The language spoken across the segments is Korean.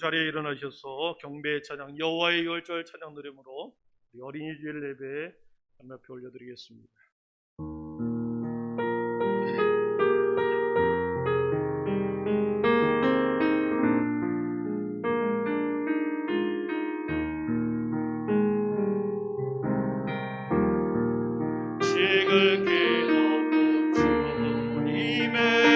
자리에 일어나셔서 경배의 찬양 여호와의 유월절 찬양 노래으로 어린이 주일 예배에 한마표 올려드리겠습니다. 지극히 높은 주님의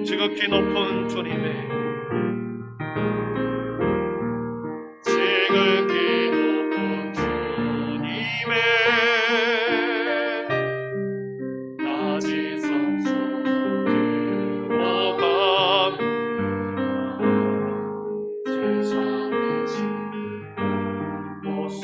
지극히 높은 주님의 지극히 높은 주님의 낮이 성소로 감 세상의 모습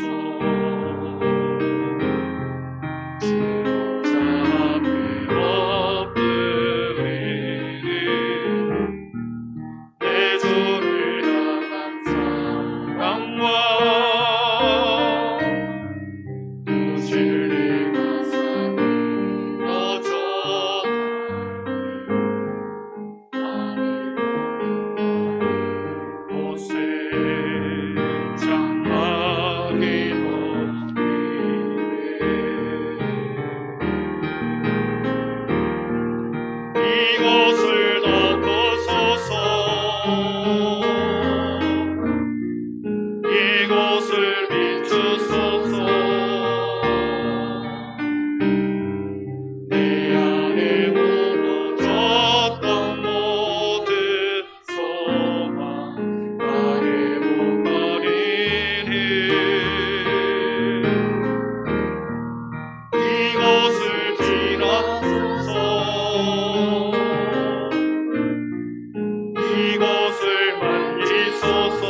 이곳을 덮으소서 이곳을 비추소서 내 안에 무너졌던 모든 소망 다 회복하리니 이곳을 지나소서 이곳을 만지소서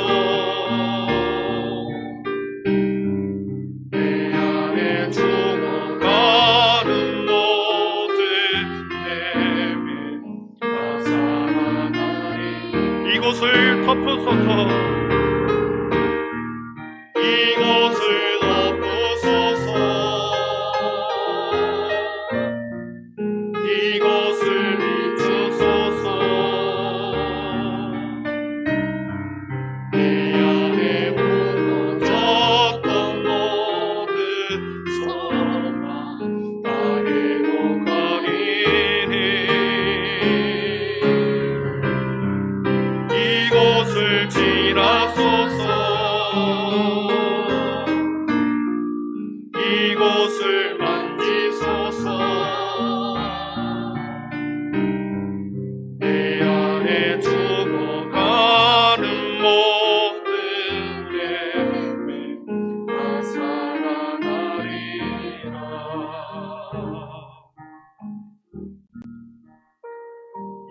내 안에 죽어가는 모든 내면 다 살아나리 이곳을 덮으소서 이곳을 덮으소서 이곳을 비추소서 내 안에 무너졌던 모든 소망 다 회복하리니 이곳을 지나소서 이곳을 만지소서 내 안에 죽어가는 모든 내면 다 살아나리라.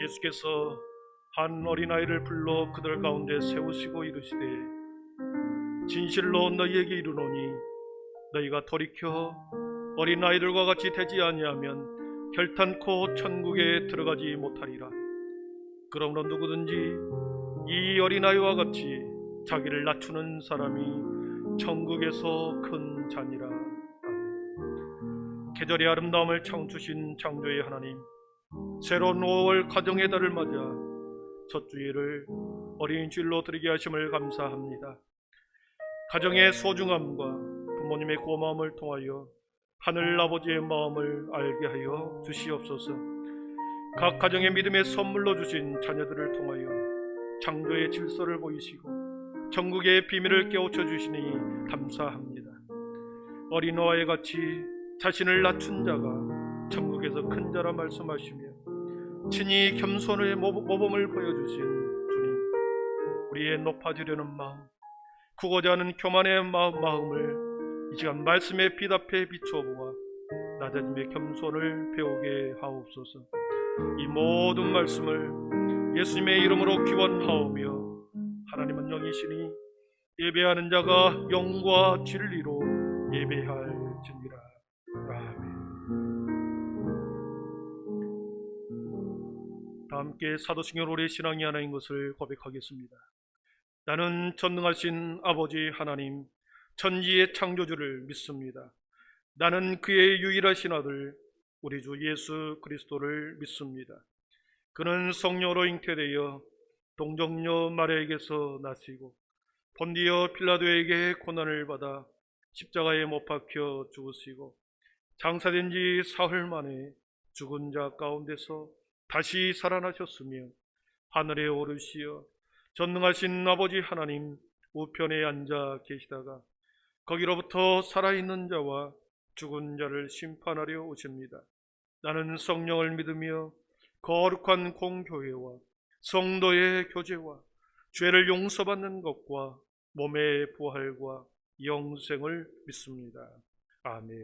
예수께서 한 어린아이를 불러 그들 가운데 세우시고 이르시되 진실로 너희에게 이르노니 너희가 돌이켜 어린아이들과 같이 되지 아니하면 결탄코 천국에 들어가지 못하리라. 그러므로 누구든지 이 어린아이와 같이 자기를 낮추는 사람이 천국에서 큰 자니라. 계절의 아름다움을 창주신 창조의 하나님, 새로운 5월 가정의 달을 맞아 첫 주일을 어린 주일로 드리게 하심을 감사합니다. 가정의 소중함과 부모님의 고마움을 통하여 하늘 아버지의 마음을 알게 하여 주시옵소서. 각 가정의 믿음의 선물로 주신 자녀들을 통하여 창조의 질서를 보이시고 천국의 비밀을 깨우쳐 주시니 감사합니다. 어린아이와 같이 자신을 낮춘 자가 천국에서 큰 자라 말씀하시며 친히 겸손의 모범을 보여주신 주님, 우리의 높아지려는 마음, 크고자 하는 교만의 마음을 이 시간 말씀의 빛 앞에 비춰보아 낮아짐의 겸손을 배우게 하옵소서. 이 모든 말씀을 예수님의 이름으로 기원하오며, 하나님은 영이시니 예배하는 자가 영과 진리로 예배할지니라. 아멘. 다 함께 사도신경 우리 신앙이 하나인 것을 고백하겠습니다. 나는 전능하신 아버지 하나님, 천지의 창조주를 믿습니다. 나는 그의 유일하신 아들 우리 주 예수 그리스도를 믿습니다. 그는 성령으로 잉태되어 동정녀 마리아에게서 나시고 본디오 필라도에게 고난을 받아 십자가에 못 박혀 죽으시고 장사된 지 사흘 만에 죽은 자 가운데서 다시 살아나셨으며 하늘에 오르시어 전능하신 아버지 하나님 우편에 앉아 계시다가 거기로부터 살아있는 자와 죽은 자를 심판하려 오십니다. 나는 성령을 믿으며 거룩한 공교회와 성도의 교제와 죄를 용서받는 것과 몸의 부활과 영생을 믿습니다. 아멘.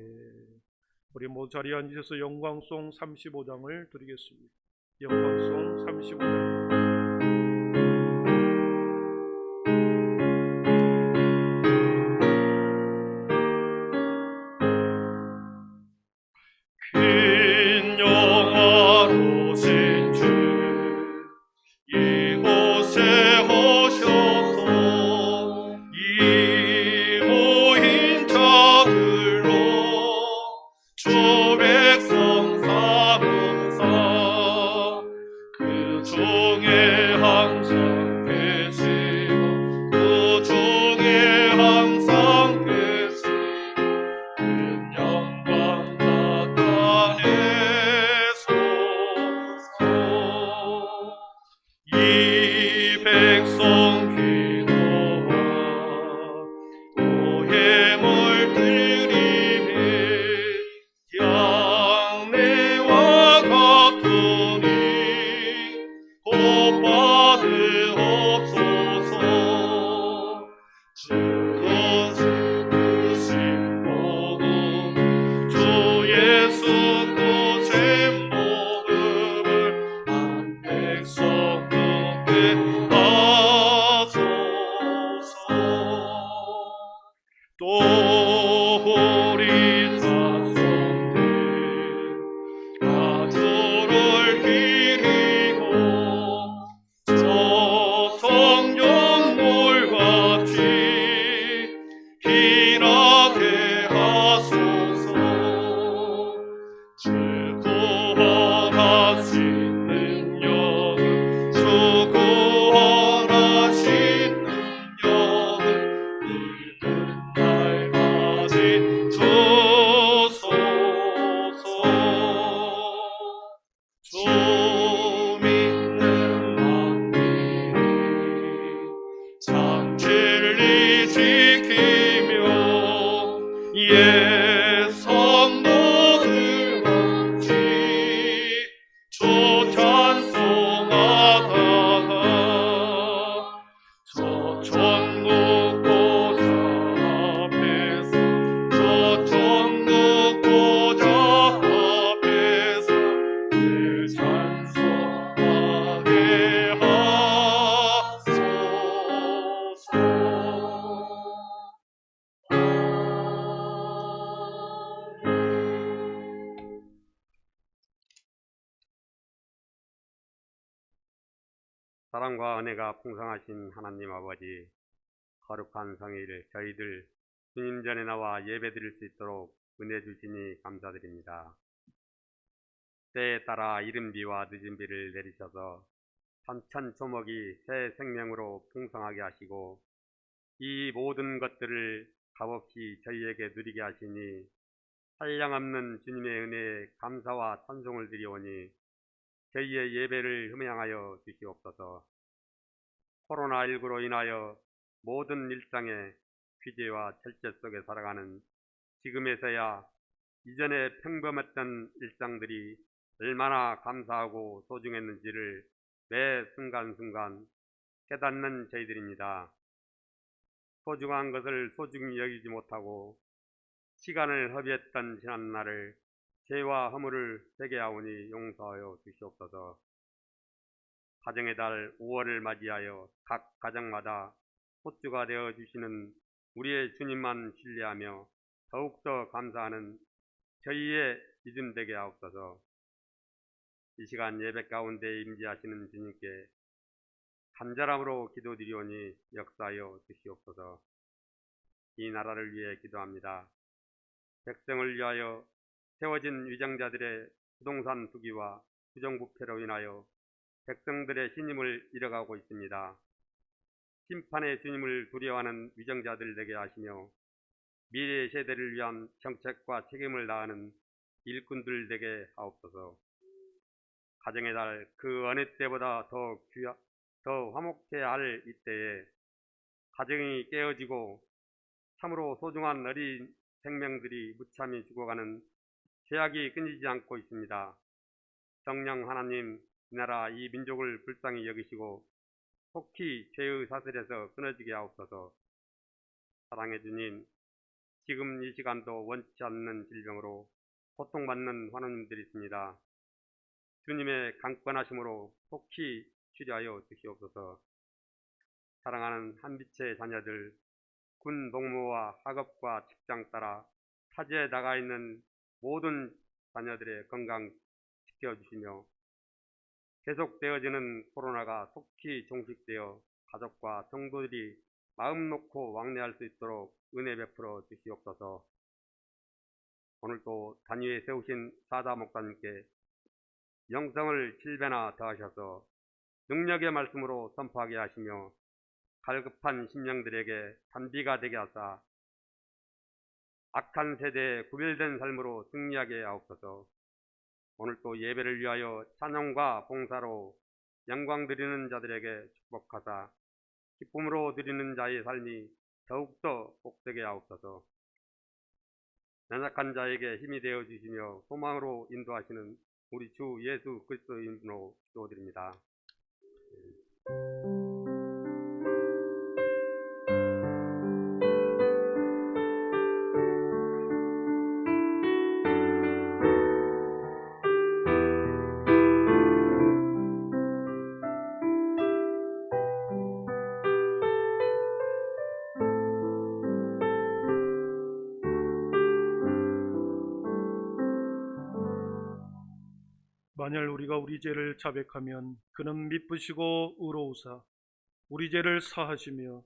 우리 모두 자리에 앉으셔서 영광송 35장을 드리겠습니다. 영광송 35장. 큰 영화로 신 주 이곳에 오셔서 이 모인 자들로 주 백성 삼으사 그 중에 항상 계시고 그 중에 항상 계시고 큰 영광 나타내소서. 이 백성 기도와 도행을 드리매 양내와 같으니 곧 받으옵소서. 주신 복음 주 예수 크신 복음을 한 백성 듣게 하소서. 또 우리 자손들 가주를 기리고 저 성령물같이 일하게 하소서. 주 구원하신 능력은 주 구원하신 능력은 늙은 날까지 주소서. 주 믿는 만민이 참 진리 지키며 예 성도들 같이 주 찬송하다가 저 천국 보좌 앞에서 저 천국 보좌 앞에서 늘 찬송하게 하소서. 사랑과 은혜가 풍성하신 하나님 아버지, 거룩한 성일 저희들 주님 전에 나와 예배드릴 수 있도록 은혜 주시니 감사드립니다. 때에 따라 이른 비와 늦은 비를 내리셔서 산천초목이 새 생명으로 풍성하게 하시고 이 모든 것들을 값없이 저희에게 누리게 하시니 한량없는 주님의 은혜에 감사와 찬송을 드리오니 저희의 예배를 흠양하여 주시옵소서. 코로나19로 인하여 모든 일상의 규제와 절제 속에 살아가는 지금에서야 이전에 평범했던 일상들이 얼마나 감사하고 소중했는지를 매 순간순간 깨닫는 저희들입니다. 소중한 것을 소중히 여기지 못하고 시간을 허비했던 지난날을 죄와 허물을 회개하오니 용서하여 주시옵소서. 가정의 달 5월을 맞이하여 각 가정마다 호주가 되어 주시는 우리의 주님만 신뢰하며 더욱더 감사하는 저희의 믿음 되게 하옵소서. 이 시간 예배 가운데 임재하시는 주님께 간절함으로 기도드리오니 역사하여 주시옵소서. 이 나라를 위해 기도합니다. 백성을 위하여 세워진 위정자들의 부동산 투기와 부정부패로 인하여 백성들의 신임을 잃어가고 있습니다. 심판의 주님을 두려워하는 위정자들 되게 하시며 미래 세대를 위한 정책과 책임을 다하는 일꾼들 되게 하옵소서. 가정의 달 그 어느 때보다 더 화목해야 할 이때에 가정이 깨어지고 참으로 소중한 어린 생명들이 무참히 죽어가는 죄악이 끊이지 않고 있습니다. 성령 하나님, 이 나라 이 민족을 불쌍히 여기시고 속히 죄의 사슬에서 끊어지게 하옵소서. 사랑해 주님, 지금 이 시간도 원치 않는 질병으로 고통받는 환우님들이 있습니다. 주님의 강권하심으로 속히 치료하여 주시옵소서. 사랑하는 한빛의 자녀들, 군 복무와 학업과 직장 따라 타지에 나가 있는 모든 자녀들의 건강 지켜주시며 계속되어지는 코로나가 속히 종식되어 가족과 성도들이 마음 놓고 왕래할 수 있도록 은혜 베풀어 주시옵소서. 오늘도 단위에 세우신 사다 목사님께 영성을 7배나 더하셔서 능력의 말씀으로 선포하게 하시며 갈급한 심령들에게 단비가 되게 하사 악한 세대에 구별된 삶으로 승리하게 하옵소서. 오늘 또 예배를 위하여 찬양과 봉사로 영광 드리는 자들에게 축복하사 기쁨으로 드리는 자의 삶이 더욱더 복되게 하옵소서. 연약한 자에게 힘이 되어 주시며 소망으로 인도하시는 우리 주 예수 그리스도의 이름으로 기도드립니다. 만일 우리가 우리 죄를 자백하면 그는 미쁘시고 의로우사 우리 죄를 사하시며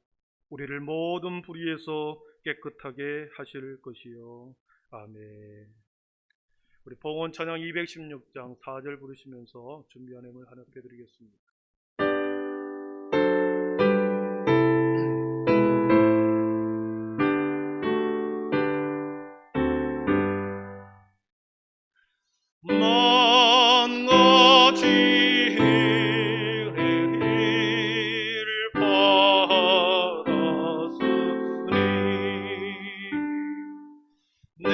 우리를 모든 불의에서 깨끗하게 하실 것이요. 아멘. 우리 봉헌 찬양 216장 4절 부르시면서 준비한 음을 하나님께 드리겠습니다. 만가 지혜를 받았으니 내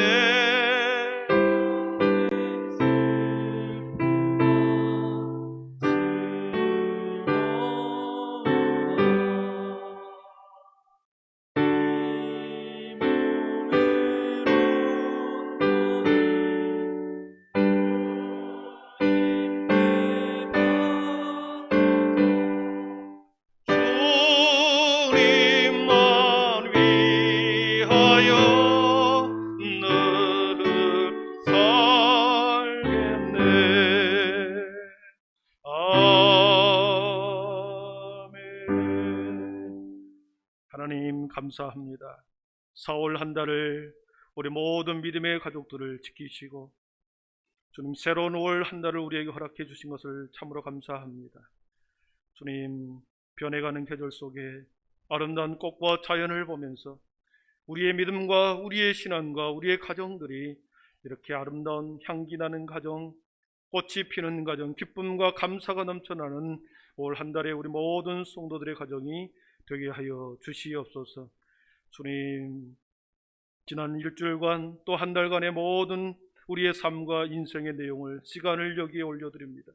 주님만 위하여 늘 살겠네. 아멘. 하나님 감사합니다. 4월 한 달을 우리 모든 믿음의 가족들을 지키시고 주님 새로운 5월 한 달을 우리에게 허락해 주신 것을 참으로 감사합니다. 주님 변해가는 계절 속에 아름다운 꽃과 자연을 보면서 우리의 믿음과 우리의 신앙과 우리의 가정들이 이렇게 아름다운 향기 나는 가정, 꽃이 피는 가정, 기쁨과 감사가 넘쳐나는 올 한 달에 우리 모든 성도들의 가정이 되게 하여 주시옵소서. 주님, 지난 일주일간 또 한 달간의 모든 우리의 삶과 인생의 내용을 시간을 여기에 올려드립니다.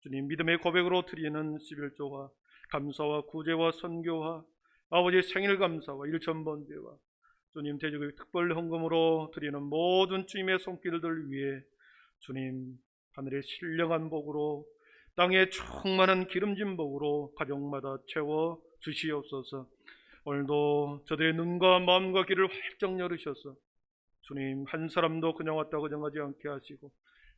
주님, 믿음의 고백으로 드리는 11조와 감사와 구제와 선교와 아버지의 생일 감사와 일천번제와 주님 대적의 특별 헌금으로 드리는 모든 주님의 손길들 위해 주님 하늘의 신령한 복으로 땅의 충만한 기름진 복으로 가정마다 채워 주시옵소서. 오늘도 저들의 눈과 마음과 귀를 활짝 열으셔서 주님 한 사람도 그냥 왔다 그냥 하지 않게 하시고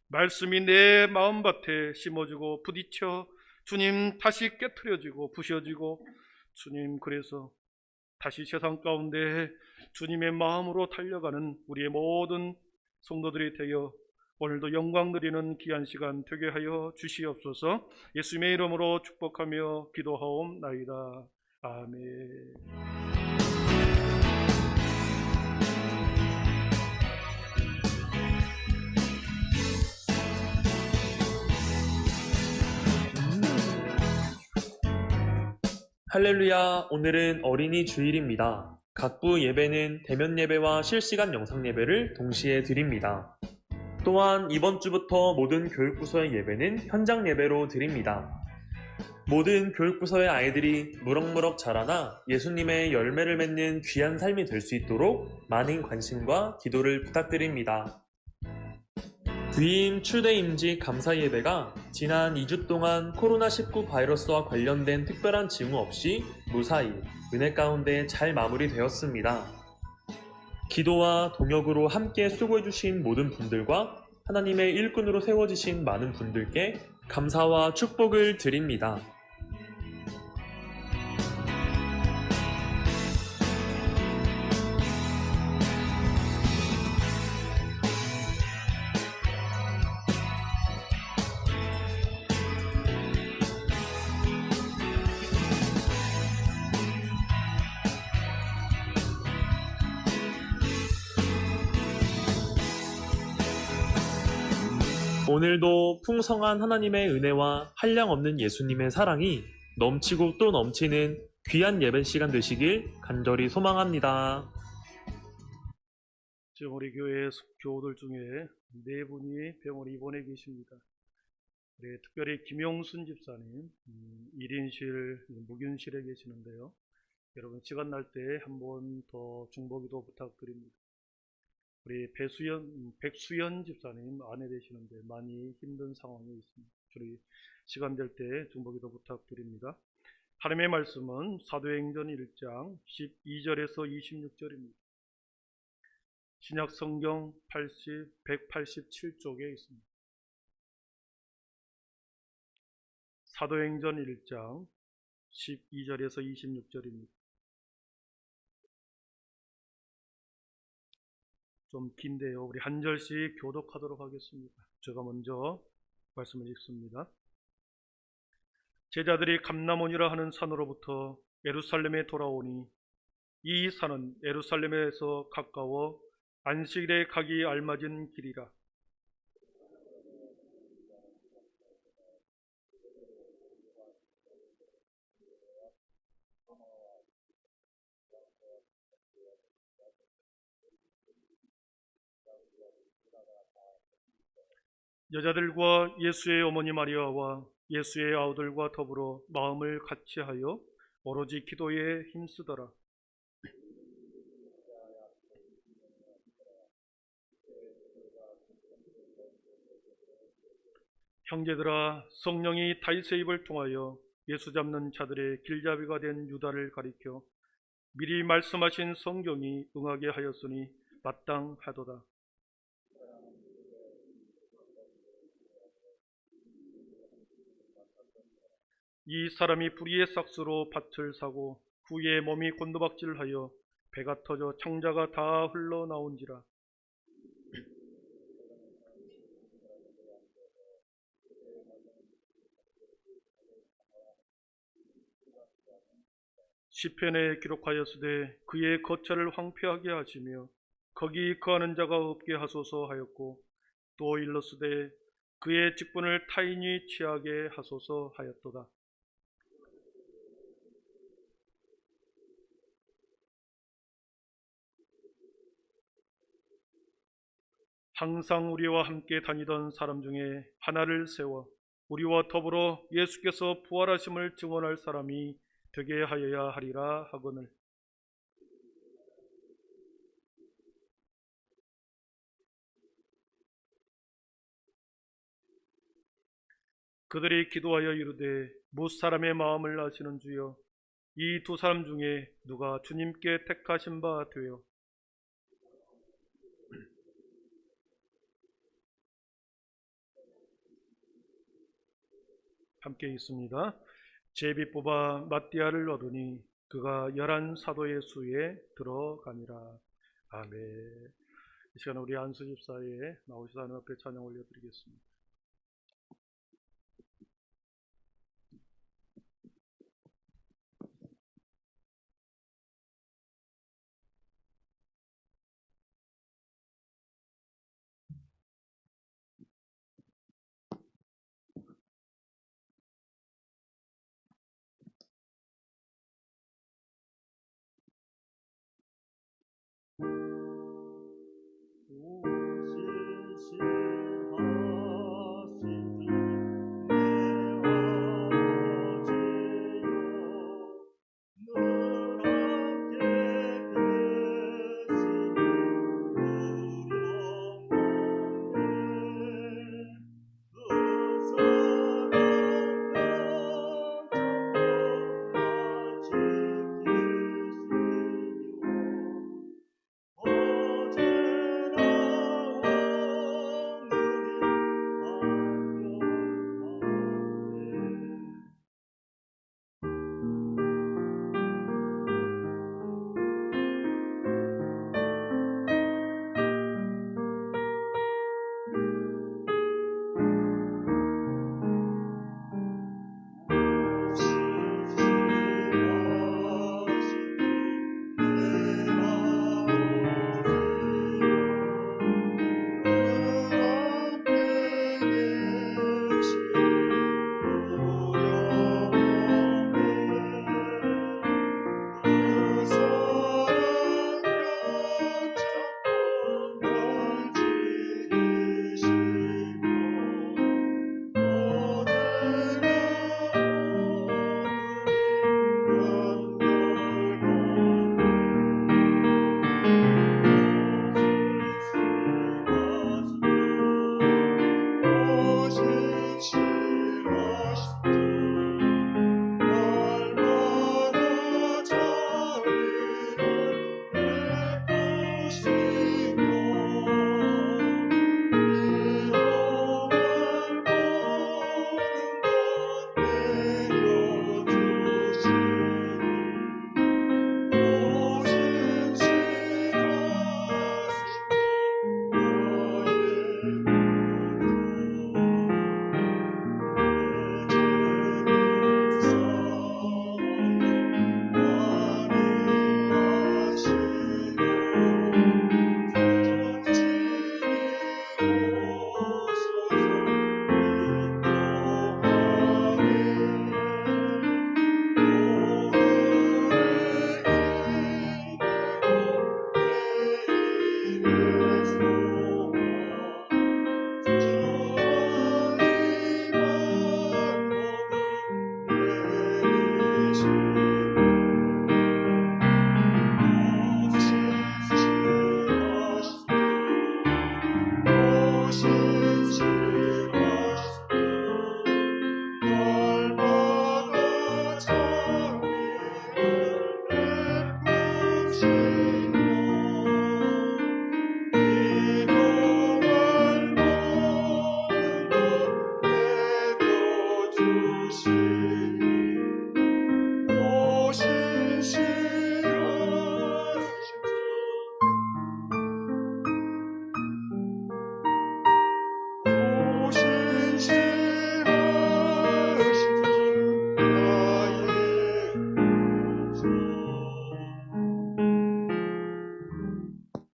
말씀이 내 마음밭에 심어지고 부딪혀 주님 다시 깨트려지고 부셔지고 주님 그래서 다시 세상 가운데 주님의 마음으로 달려가는 우리의 모든 성도들이 되어 오늘도 영광 드리는 귀한 시간 되게 하여 주시옵소서. 예수님의 이름으로 축복하며 기도하옵나이다. 아멘. 할렐루야, 오늘은 어린이 주일입니다. 각부 예배는 대면 예배와 실시간 영상 예배를 동시에 드립니다. 또한 이번 주부터 모든 교육부서의 예배는 현장 예배로 드립니다. 모든 교육부서의 아이들이 무럭무럭 자라나 예수님의 열매를 맺는 귀한 삶이 될 수 있도록 많은 관심과 기도를 부탁드립니다. 위임 추대임직 감사 예배가 지난 2주 동안 코로나19 바이러스와 관련된 특별한 징후 없이 무사히 은혜 가운데 잘 마무리되었습니다. 기도와 동역으로 함께 수고해주신 모든 분들과 하나님의 일꾼으로 세워지신 많은 분들께 감사와 축복을 드립니다. 오늘도 풍성한 하나님의 은혜와 한량없는 예수님의 사랑이 넘치고 또 넘치는 귀한 예배 시간 되시길 간절히 소망합니다. 지금 우리 교회 교우들 중에 4분이 병원에 입원해 계십니다. 네, 특별히 김용순 집사님 1인실 무균실에 계시는데요. 여러분 시간 날 때 한 번 더 중보기도 부탁드립니다. 우리 백수연 집사님 아내 되시는데 많이 힘든 상황에 있습니다. 주로 시간 될 때 중보기도 부탁드립니다. 하나님의 말씀은 사도행전 1장 12절에서 26절입니다. 신약 성경 187쪽에 있습니다. 사도행전 1장 12절에서 26절입니다. 좀 긴데요. 우리 한 절씩 교독하도록 하겠습니다. 제가 먼저 말씀을 읽습니다. 제자들이 감람원이라 하는 산으로부터 예루살렘에 돌아오니 이 산은 예루살렘에서 가까워 안식일에 가기 알맞은 길이라. 여자들과 예수의 어머니 마리아와 예수의 아우들과 더불어 마음을 같이하여 오로지 기도에 힘쓰더라. 형제들아, 성령이 다윗의 입을 통하여 예수 잡는 자들의 길잡이가 된 유다를 가리켜 미리 말씀하신 성경이 응하게 하였으니 마땅하도다. 이 사람이 불의의 삭스로 밭을 사고 후에 몸이 곤두박질하여 배가 터져 창자가 다 흘러나온지라. 시편에 기록하였으되 그의 거처를 황폐하게 하시며 거기 거하는 자가 없게 하소서 하였고, 또 일렀으되 그의 직분을 타인이 취하게 하소서 하였도다. 항상 우리와 함께 다니던 사람 중에 하나를 세워 우리와 더불어 예수께서 부활하심을 증언할 사람이 되게 하여야 하리라 하거늘. 그들이 기도하여 이르되 뭇 사람의 마음을 아시는 주여, 이 두 사람 중에 누가 주님께 택하신 바 되어 함께 있습니다. 제비 뽑아 마띠아를 얻으니 그가 11 사도의 수에 들어가니라. 아멘. 이 시간 우리 안수 집사에 나오시다 하나님 앞에 찬양 올려드리겠습니다.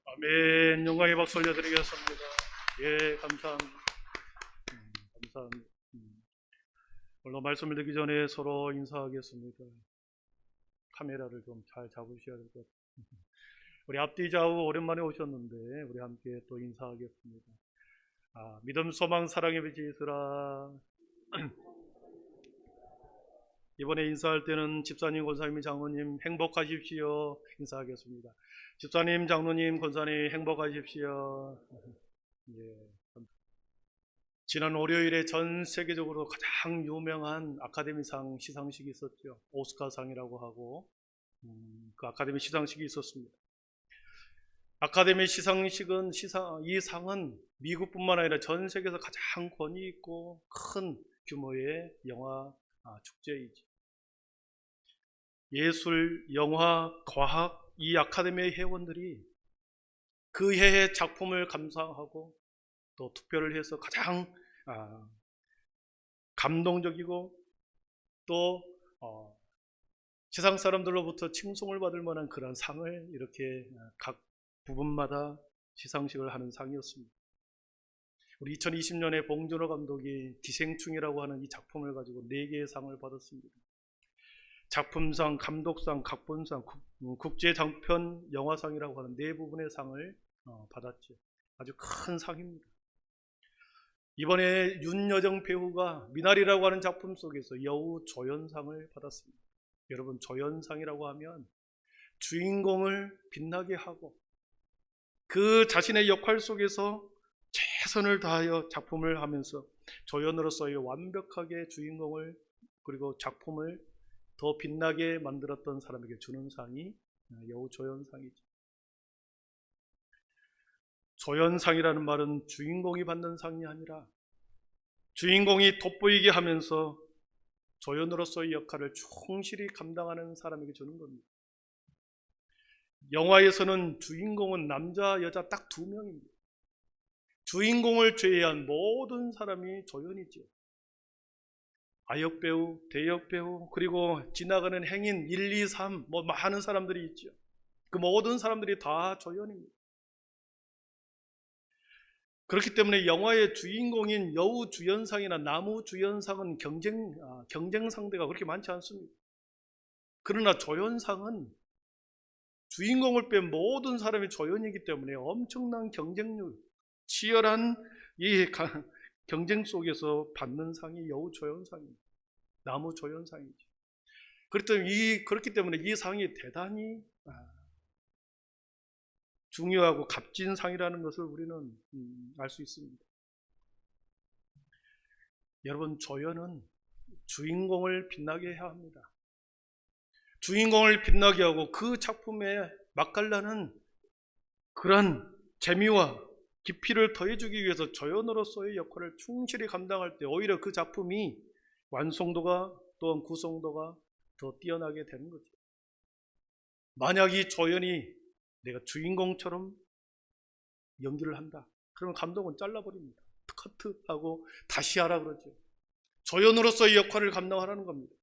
아멘. 영광의 박수 올려드리겠습니다. 예, 감사합니다. 감사합니다. 오늘 말씀을 듣기 전에 서로 인사하겠습니다. 카메라를 좀 잘 잡으셔야 될 것 같아요. 우리 앞뒤 좌우 오랜만에 오셨는데 우리 함께 또 인사하겠습니다. 믿음, 소망, 사랑의 빛이 있으라. 이번에 인사할 때는 집사님, 권사님, 장로님 행복하십시오 인사하겠습니다. 집사님, 장로님, 권사님 행복하십시오. 예. 지난 월요일에 전 세계적으로 가장 유명한 아카데미상 시상식이 있었죠. 오스카상이라고 하고 그 아카데미 시상식이 있었습니다. 아카데미 시상식은 이 상은 미국뿐만 아니라 전 세계에서 가장 권위 있고 큰 규모의 영화 축제이죠. 예술, 영화, 과학 이 아카데미의 회원들이 그 해의 작품을 감상하고 또 투표를 해서 가장 감동적이고 또 세상 사람들로부터 칭송을 받을 만한 그런 상을 이렇게 각 부분마다 시상식을 하는 상이었습니다. 우리 2020년에 봉준호 감독이 기생충이라고 하는 이 작품을 가지고 4개의 상을 받았습니다. 작품상, 감독상, 각본상, 국제장편 영화상이라고 하는 4부분의 상을 받았죠. 아주 큰 상입니다. 이번에 윤여정 배우가 미나리라고 하는 작품 속에서 여우 조연상을 받았습니다. 여러분, 조연상이라고 하면 주인공을 빛나게 하고 그 자신의 역할 속에서 최선을 다하여 작품을 하면서 조연으로서의 완벽하게 주인공을 그리고 작품을 더 빛나게 만들었던 사람에게 주는 상이 여우 조연상이죠. 조연상이라는 말은 주인공이 받는 상이 아니라 주인공이 돋보이게 하면서 조연으로서의 역할을 충실히 감당하는 사람에게 주는 겁니다. 영화에서는 주인공은 남자, 여자 딱 2명입니다. 주인공을 제외한 모든 사람이 조연이죠. 아역배우, 대역배우, 그리고 지나가는 행인 1, 2, 3 많은 사람들이 있죠. 그 모든 사람들이 다 조연입니다. 그렇기 때문에 영화의 주인공인 여우 주연상이나 나무 주연상은 경쟁 상대가 그렇게 많지 않습니다. 그러나 조연상은 주인공을 뺀 모든 사람이 조연이기 때문에 엄청난 경쟁률, 치열한 이 경쟁 속에서 받는 상이 여우 조연상입니다. 나무 조연상이죠. 그렇기 때문에 이 상이 대단히 중요하고 값진 상이라는 것을 우리는 알 수 있습니다. 여러분, 조연은 주인공을 빛나게 해야 합니다. 주인공을 빛나게 하고 그 작품에 맛깔나는 그런 재미와 깊이를 더해주기 위해서 조연으로서의 역할을 충실히 감당할 때 오히려 그 작품이 완성도가 또한 구성도가 더 뛰어나게 되는 거죠. 만약 이 조연이 내가 주인공처럼 연기를 한다. 그러면 감독은 잘라버립니다. 커트하고 다시 하라 그러죠. 조연으로서의 역할을 감당하라는 겁니다.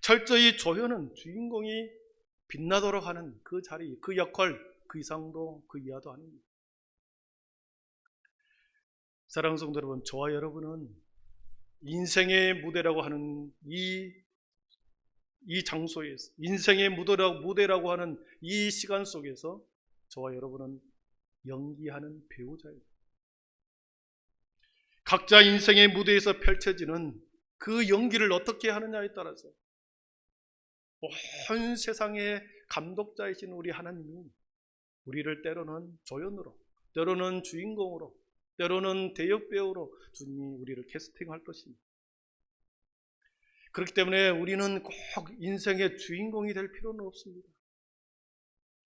철저히 조연은 주인공이 빛나도록 하는 그 자리, 그 역할, 그 이상도 그 이하도 아닙니다. 사랑하는 성도 여러분, 저와 여러분은 인생의 무대라고 하는 이 장소에서, 인생의 무대라고 하는 이 시간 속에서 저와 여러분은 연기하는 배우자예요. 각자 인생의 무대에서 펼쳐지는 그 연기를 어떻게 하느냐에 따라서 온 세상의 감독자이신 우리 하나님이 우리를 때로는 조연으로, 때로는 주인공으로, 때로는 대역배우로 주님이 우리를 캐스팅할 것입니다. 그렇기 때문에 우리는 꼭 인생의 주인공이 될 필요는 없습니다.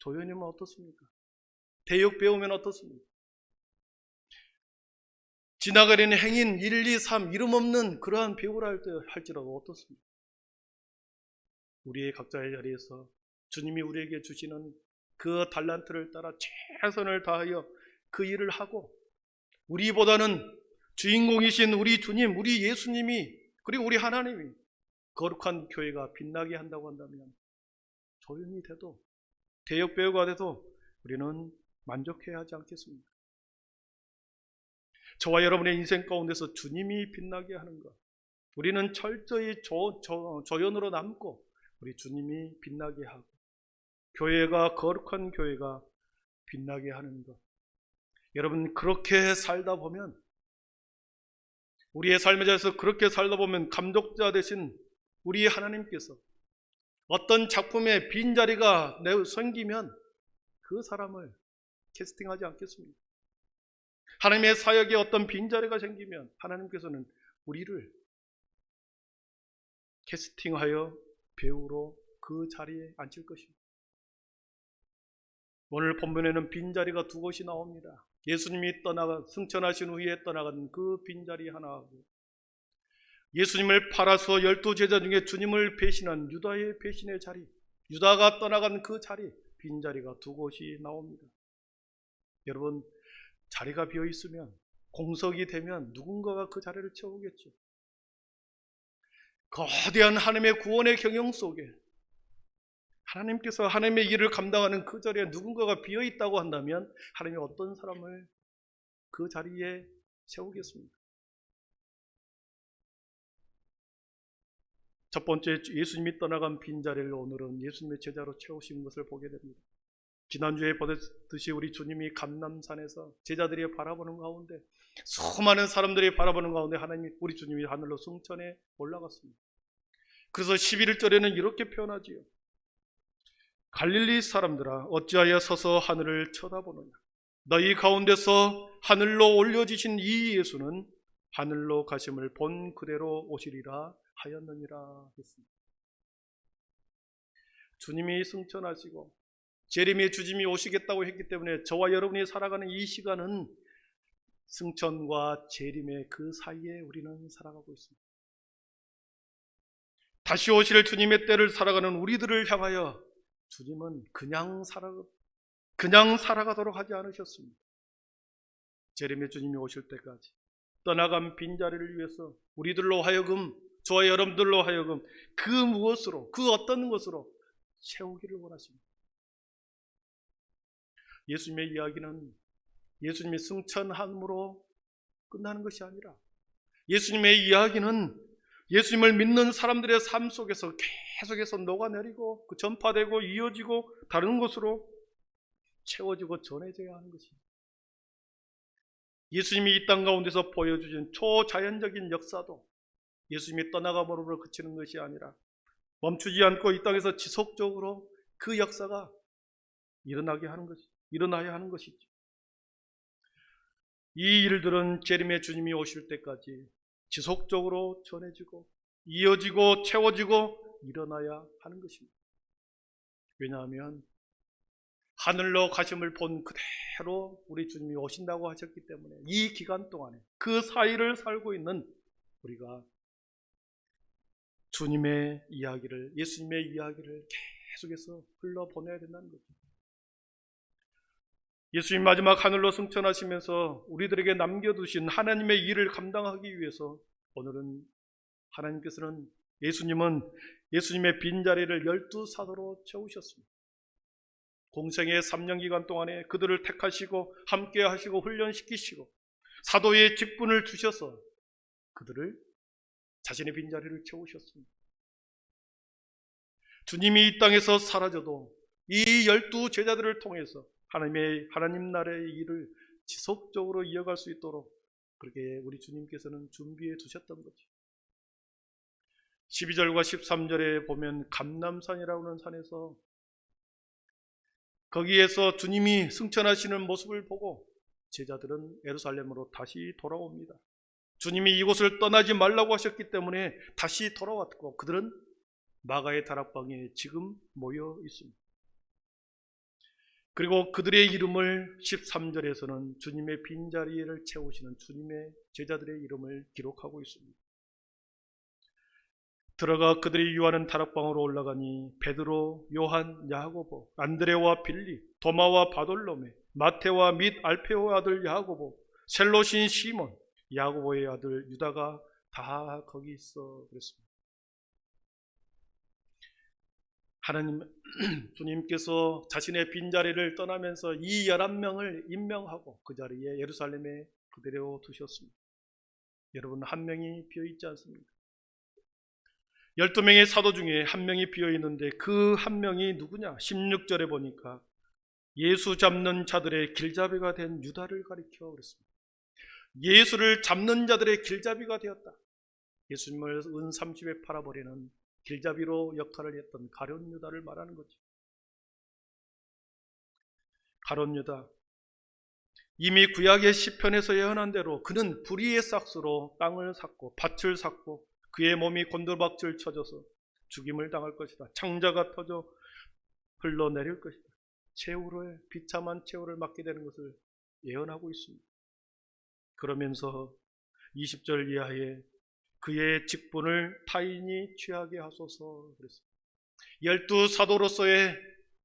조연이면 어떻습니까? 대역배우면 어떻습니까? 지나가려는 행인 1, 2, 3 이름 없는 그러한 배우라 할지라도 어떻습니까? 우리의 각자의 자리에서 주님이 우리에게 주시는 그 달란트를 따라 최선을 다하여 그 일을 하고 우리보다는 주인공이신 우리 주님, 우리 예수님이 그리고 우리 하나님이 거룩한 교회가 빛나게 한다고 한다면 조연이 돼도 대역배우가 돼도 우리는 만족해야 하지 않겠습니까? 저와 여러분의 인생 가운데서 주님이 빛나게 하는 것, 우리는 철저히 조연으로 남고 우리 주님이 빛나게 하고 교회가 거룩한 교회가 빛나게 하는 것, 여러분 그렇게 살다 보면 우리의 삶에 대해서 그렇게 살다 보면 감독자 대신 우리 하나님께서 어떤 작품에 빈자리가 생기면 그 사람을 캐스팅하지 않겠습니다. 하나님의 사역에 어떤 빈자리가 생기면 하나님께서는 우리를 캐스팅하여 배우로 그 자리에 앉힐 것입니다. 오늘 본문에는 빈자리가 두 곳이 나옵니다. 예수님이 승천하신 후에 떠나간 그 빈자리 하나하고 예수님을 팔아서 12제자 중에 주님을 배신한 유다의 배신의 자리, 유다가 떠나간 그 자리, 빈자리가 두 곳이 나옵니다. 여러분, 자리가 비어 있으면, 공석이 되면 누군가가 그 자리를 채우겠죠. 거대한 하나님의 구원의 경영 속에 하나님께서 하나님의 일을 감당하는 그 자리에 누군가가 비어 있다고 한다면 하나님이 어떤 사람을 그 자리에 세우겠습니까? 첫 번째, 예수님이 떠나간 빈자리를 오늘은 예수님의 제자로 채우신 것을 보게 됩니다. 지난주에 보듯이 우리 주님이 감람산에서 제자들이 바라보는 가운데, 수많은 사람들이 바라보는 가운데 하나님이, 우리 주님이 하늘로 승천해 올라갔습니다. 그래서 11절에는 이렇게 표현하지요. 갈릴리 사람들아, 어찌하여 서서 하늘을 쳐다보느냐? 너희 가운데서 하늘로 올려지신 이 예수는 하늘로 가심을 본 그대로 오시리라 하였느니라 했습니다. 주님이 승천하시고 재림의 주님이 오시겠다고 했기 때문에 저와 여러분이 살아가는 이 시간은 승천과 재림의 그 사이에 우리는 살아가고 있습니다. 다시 오실 주님의 때를 살아가는 우리들을 향하여 주님은 그냥 살아가도록 하지 않으셨습니다. 재림의 주님이 오실 때까지 떠나간 빈자리를 위해서 우리들로 하여금, 저와 여러분들로 하여금 그 무엇으로, 그 어떤 것으로 채우기를 원하십니다. 예수님의 이야기는 예수님이 승천함으로 끝나는 것이 아니라 예수님의 이야기는 예수님을 믿는 사람들의 삶 속에서 계속해서 녹아내리고 전파되고 이어지고 다른 곳으로 채워지고 전해져야 하는 것입니다. 예수님이 이 땅 가운데서 보여주신 초자연적인 역사도 예수님이 떠나감으로 그치는 것이 아니라 멈추지 않고 이 땅에서 지속적으로 그 역사가 일어나야 하는 것이죠. 이 일들은 재림의 주님이 오실 때까지 지속적으로 전해지고 이어지고 채워지고 일어나야 하는 것입니다. 왜냐하면 하늘로 가심을 본 그대로 우리 주님이 오신다고 하셨기 때문에 이 기간 동안에 그 사이를 살고 있는 우리가 주님의 이야기를, 예수님의 이야기를 계속해서 흘러보내야 된다는 거죠. 예수님 마지막 하늘로 승천하시면서 우리들에게 남겨두신 하나님의 일을 감당하기 위해서 오늘은 하나님께서는 예수님의 빈자리를 12사도로 채우셨습니다. 공생의 3년 기간 동안에 그들을 택하시고 함께 하시고 훈련시키시고 사도의 직분을 주셔서 그들을 자신의 빈자리를 채우셨습니다. 주님이 이 땅에서 사라져도 이 12제자들을 통해서 하나님 나라의 일을 지속적으로 이어갈 수 있도록 그렇게 우리 주님께서는 준비해 두셨던 거죠. 12절과 13절에 보면 감람산이라고 하는 산에서 거기에서 주님이 승천하시는 모습을 보고 제자들은 예루살렘으로 다시 돌아옵니다. 주님이 이곳을 떠나지 말라고 하셨기 때문에 다시 돌아왔고 그들은 마가의 다락방에 지금 모여 있습니다. 그리고 그들의 이름을 13절에서는 주님의 빈자리를 채우시는 주님의 제자들의 이름을 기록하고 있습니다. 들어가 그들이 유하는 다락방으로 올라가니 베드로, 요한, 야고보, 안드레와 빌리, 도마와 바돌로메, 마테와 및 알페오의 아들 야고보, 셀롯인 시몬, 야고보의 아들 유다가 다 거기 있어 그랬습니다. 주님께서 자신의 빈자리를 떠나면서 이 11명을 임명하고 그 자리에 예루살렘에 그대로 두셨습니다. 여러분, 한 명이 비어있지 않습니다. 12명의 사도 중에 한 명이 비어있는데 그 한 명이 누구냐? 16절에 보니까 예수 잡는 자들의 길잡이가 된 유다를 가리켜 그랬습니다. 예수를 잡는 자들의 길잡이가 되었다. 예수님을 은 30에 팔아버리는 길잡이로 역할을 했던 가룟 유다를 말하는 거죠. 가룟 유다, 이미 구약의 시편에서 예언한 대로 그는 불의의 싹수로 땅을 샀고 밭을 샀고 그의 몸이 곤두박질 쳐져서 죽임을 당할 것이다. 창자가 터져 흘러내릴 것이다. 최후의 비참한 최후를 맞게 되는 것을 예언하고 있습니다. 그러면서 20절 이하에 그의 직분을 타인이 취하게 하소서 그랬습니다. 12사도로서의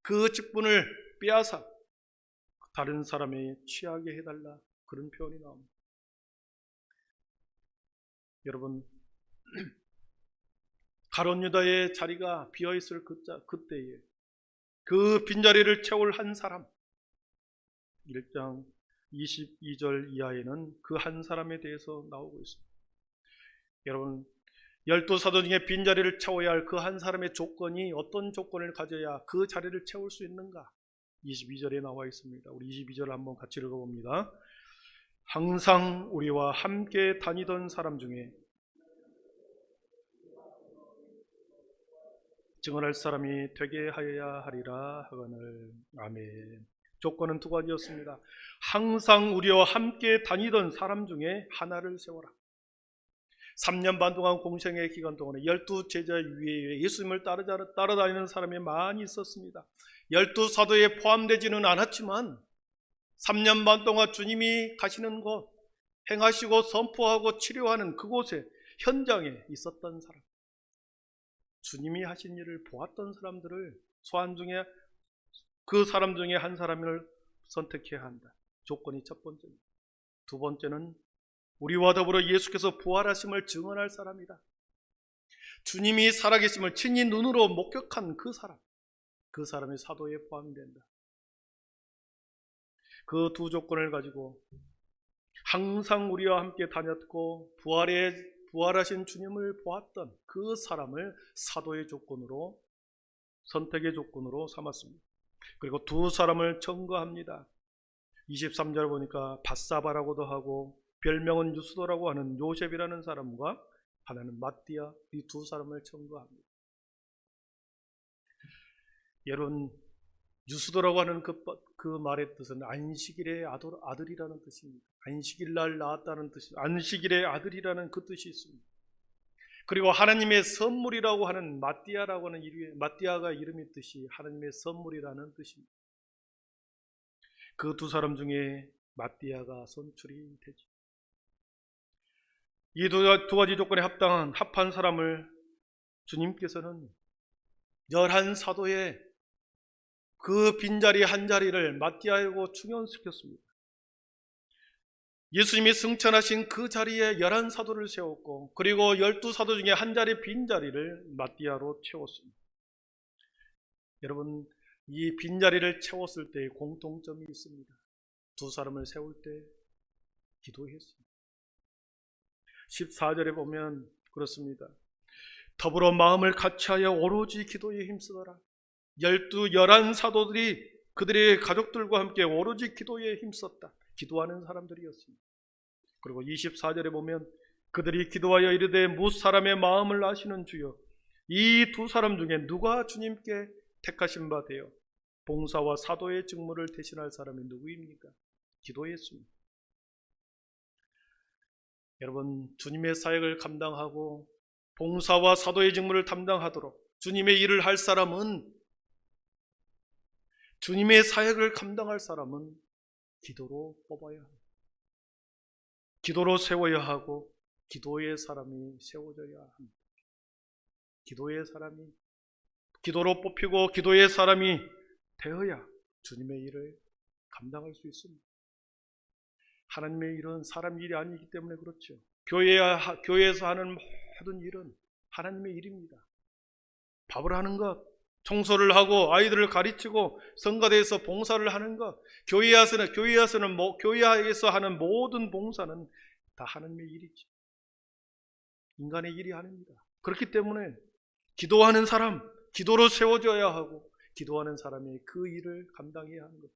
그 직분을 빼앗아 다른 사람이 취하게 해달라, 그런 표현이 나옵니다. 여러분, 가룟 유다의 자리가 비어있을 그때에 그 빈자리를 채울 한 사람, 1장 22절 이하에는 그 한 사람에 대해서 나오고 있습니다. 여러분, 12사도 중에 빈자리를 채워야 할 그 한 사람의 조건이 어떤 조건을 가져야 그 자리를 채울 수 있는가? 22절에 나와 있습니다. 우리 22절 한번 같이 읽어봅니다. 항상 우리와 함께 다니던 사람 중에 증언할 사람이 되게 하여야 하리라 하거늘. 아멘. 조건은 두 가지였습니다. 항상 우리와 함께 다니던 사람 중에 하나를 세워라. 3년 반 동안 공생의 기간 동안에 12제자 위에 예수님을 따라다니는 사람이 많이 있었습니다. 12사도에 포함되지는 않았지만 3년 반 동안 주님이 가시는 곳, 행하시고 선포하고 치료하는 그곳에 현장에 있었던 사람, 주님이 하신 일을 보았던 사람들을 소환 중에 그 사람 중에 한 사람을 선택해야 한다. 조건이 첫 번째입니다. 두 번째는 우리와 더불어 예수께서 부활하심을 증언할 사람이다. 주님이 살아계심을 친히 눈으로 목격한 그 사람, 그 사람이 사도에 포함된다. 그 두 조건을 가지고 항상 우리와 함께 다녔고 부활하신 주님을 보았던 그 사람을 사도의 조건으로, 선택의 조건으로 삼았습니다. 그리고 두 사람을 청거합니다. 23절 보니까 바사바라고도 하고 별명은 유스도라고 하는 요셉이라는 사람과 하나는 마띠아, 이 두 사람을 청거합니다. 여러분, 유스도라고 하는 그 말의 뜻은 안식일의 아들이라는 뜻입니다. 안식일 날 낳았다는 뜻이, 안식일의 아들이라는 그 뜻이 있습니다. 그리고 하나님의 선물이라고 하는 마띠아라고 하는 마띠아가 이름의 뜻이 하나님의 선물이라는 뜻입니다. 그 두 사람 중에 마띠아가 선출이 되죠. 이 두 가지 조건에 합한 사람을 주님께서는 11사도의 그 빈자리 한 자리를 마띠아에고 충원시켰습니다. 예수님이 승천하신 그 자리에 11사도를 세웠고, 그리고 12사도 중에 한 자리 빈자리를 마띠아로 채웠습니다. 여러분, 이 빈자리를 채웠을 때의 공통점이 있습니다. 두 사람을 세울 때 기도했습니다. 14절에 보면 그렇습니다. 더불어 마음을 같이하여 오로지 기도에 힘쓰더라. 11사도들이 그들의 가족들과 함께 오로지 기도에 힘썼다. 기도하는 사람들이었습니다. 그리고 24절에 보면 그들이 기도하여 이르되 무사람의 마음을 아시는 주여, 이 두 사람 중에 누가 주님께 택하신 바 되어 봉사와 사도의 직무를 대신할 사람이 누구입니까? 기도했습니다. 여러분, 주님의 사역을 감당하고 봉사와 사도의 직무를 담당하도록 주님의 일을 할 사람은, 주님의 사역을 감당할 사람은 기도로 뽑아야 합니다. 기도로 세워야 하고 기도의 사람이 세워져야 합니다. 기도의 사람이 기도로 뽑히고 기도의 사람이 되어야 주님의 일을 감당할 수 있습니다. 하나님의 일은 사람 일이 아니기 때문에 그렇죠. 교회에서 하는 모든 일은 하나님의 일입니다. 밥을 하는 것, 청소를 하고 아이들을 가르치고 성가대에서 봉사를 하는 것, 교회에서 하는 모든 봉사는 다 하나님의 일이죠. 인간의 일이 아닙니다. 그렇기 때문에 기도하는 사람, 기도로 세워져야 하고 기도하는 사람이 그 일을 감당해야 하는 거죠.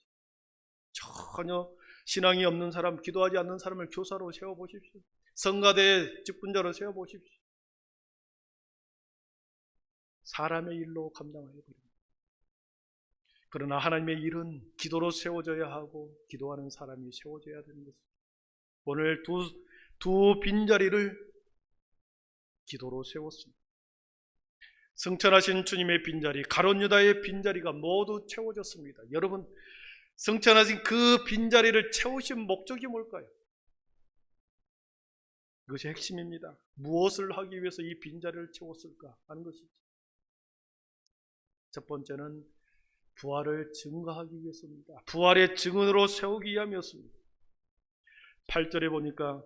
전혀 신앙이 없는 사람, 기도하지 않는 사람을 교사로 세워보십시오. 성가대 직분자로 세워보십시오. 사람의 일로 감당하여 버립니다. 그러나 하나님의 일은 기도로 세워져야 하고 기도하는 사람이 세워져야 되는 것입니다. 오늘 두 빈자리를 기도로 세웠습니다. 승천하신 주님의 빈자리, 가룟 유다의 빈자리가 모두 채워졌습니다. 여러분, 승천하신 그 빈자리를 채우신 목적이 뭘까요? 이것이 핵심입니다. 무엇을 하기 위해서 이 빈자리를 채웠을까 하는 것이죠. 첫 번째는 부활을 증거하기 위해서입니다. 부활의 증언으로 세우기 위함이었습니다. 8절에 보니까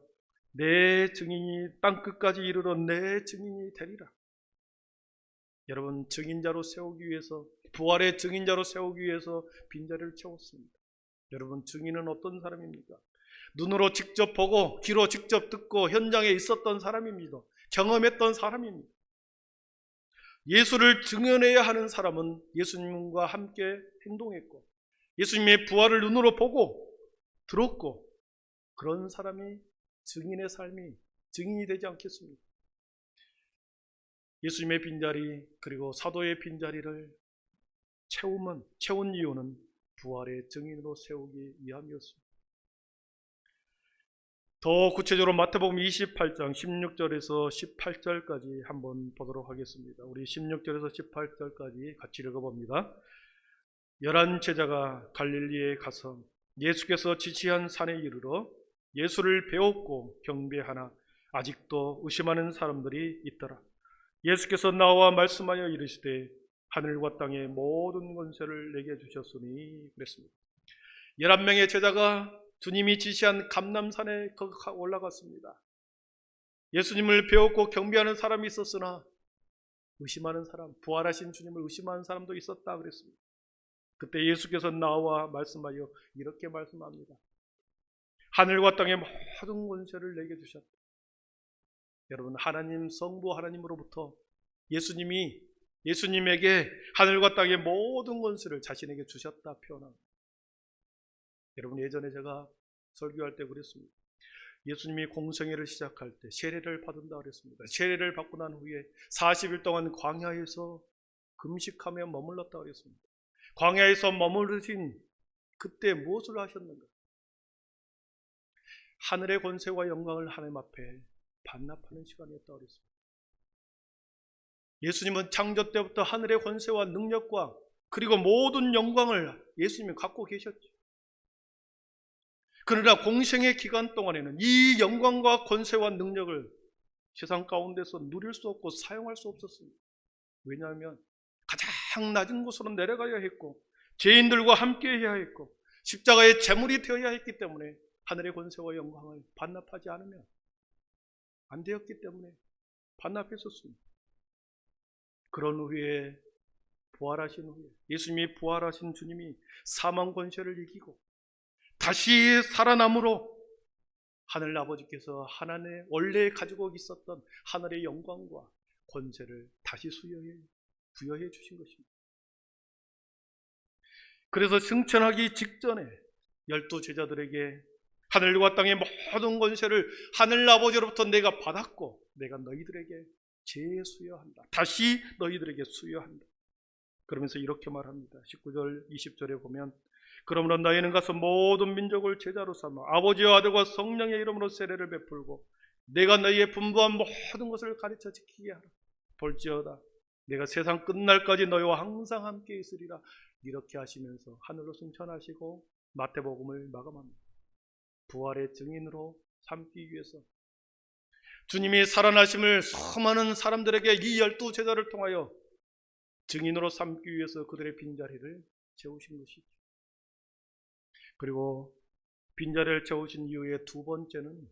내 증인이 땅끝까지 이르러 내 증인이 되리라. 여러분, 증인자로 세우기 위해서, 부활의 증인자로 세우기 위해서 빈자리를 채웠습니다. 여러분, 증인은 어떤 사람입니까? 눈으로 직접 보고 귀로 직접 듣고 현장에 있었던 사람입니다. 경험했던 사람입니다. 예수를 증언해야 하는 사람은 예수님과 함께 행동했고 예수님의 부활을 눈으로 보고 들었고, 그런 사람이 증인의 삶이 증인이 되지 않겠습니까? 예수님의 빈자리 그리고 사도의 빈자리를 채운 이유는 부활의 증인으로 세우기 위함이었습니다. 더 구체적으로 마태복음 28장 16절에서 18절까지 한번 보도록 하겠습니다. 우리 16절에서 18절까지 같이 읽어봅니다. 11 제자가 갈릴리에 가서 예수께서 지시한 산에 이르러 예수를 배웠고 경배하나 아직도 의심하는 사람들이 있더라. 예수께서 나와 말씀하여 이르시되 하늘과 땅의 모든 권세를 내게 주셨으니 그랬습니다. 11명의 제자가 주님이 지시한 감람산에 올라갔습니다. 예수님을 배웠고 경배하는 사람이 있었으나 의심하는 사람, 부활하신 주님을 의심하는 사람도 있었다 그랬습니다. 그때 예수께서 나와 말씀하여 이렇게 말씀합니다. 하늘과 땅의 모든 권세를 내게 주셨다. 여러분, 하나님 성부 하나님으로부터 예수님에게 하늘과 땅의 모든 권세를 자신에게 주셨다 표현합니다. 여러분, 예전에 제가 설교할 때 그랬습니다. 예수님이 공생애를 시작할 때 세례를 받은다 그랬습니다. 세례를 받고 난 후에 40일 동안 광야에서 금식하며 머물렀다 그랬습니다. 광야에서 머무르신 그때 무엇을 하셨는가? 하늘의 권세와 영광을 하나님 앞에 반납하는 시간이었다 그랬습니다. 예수님은 창조 때부터 하늘의 권세와 능력과 그리고 모든 영광을 예수님이 갖고 계셨죠. 그러나 공생의 기간 동안에는 이 영광과 권세와 능력을 세상 가운데서 누릴 수 없고 사용할 수 없었습니다. 왜냐하면 가장 낮은 곳으로 내려가야 했고 죄인들과 함께 해야 했고 십자가의 제물이 되어야 했기 때문에 하늘의 권세와 영광을 반납하지 않으면 안 되었기 때문에 반납했었습니다. 그런 후에 부활하신 후에 예수님이 부활하신 주님이 사망 권세를 이기고 다시 살아남으로 하늘 아버지께서 하나님의 원래 가지고 있었던 하늘의 영광과 권세를 다시 부여해 주신 것입니다. 그래서 승천하기 직전에 12 제자들에게 하늘과 땅의 모든 권세를 하늘 아버지로부터 내가 받았고 내가 너희들에게 재수여한다. 다시 너희들에게 수여한다. 그러면서 이렇게 말합니다. 19절 20절에 보면 그러므로 너희는 가서 모든 민족을 제자로 삼아 아버지와 아들과 성령의 이름으로 세례를 베풀고 내가 너희의 분부한 모든 것을 가르쳐 지키게 하라. 볼지어다 내가 세상 끝날까지 너희와 항상 함께 있으리라. 이렇게 하시면서 하늘로 승천하시고 마태복음을 마감합니다. 부활의 증인으로 삼기 위해서 주님이 살아나심을 수많은 사람들에게 이 12 제자를 통하여 증인으로 삼기 위해서 그들의 빈자리를 채우신 것이죠. 그리고 빈자리를 채우신 이후에 두 번째는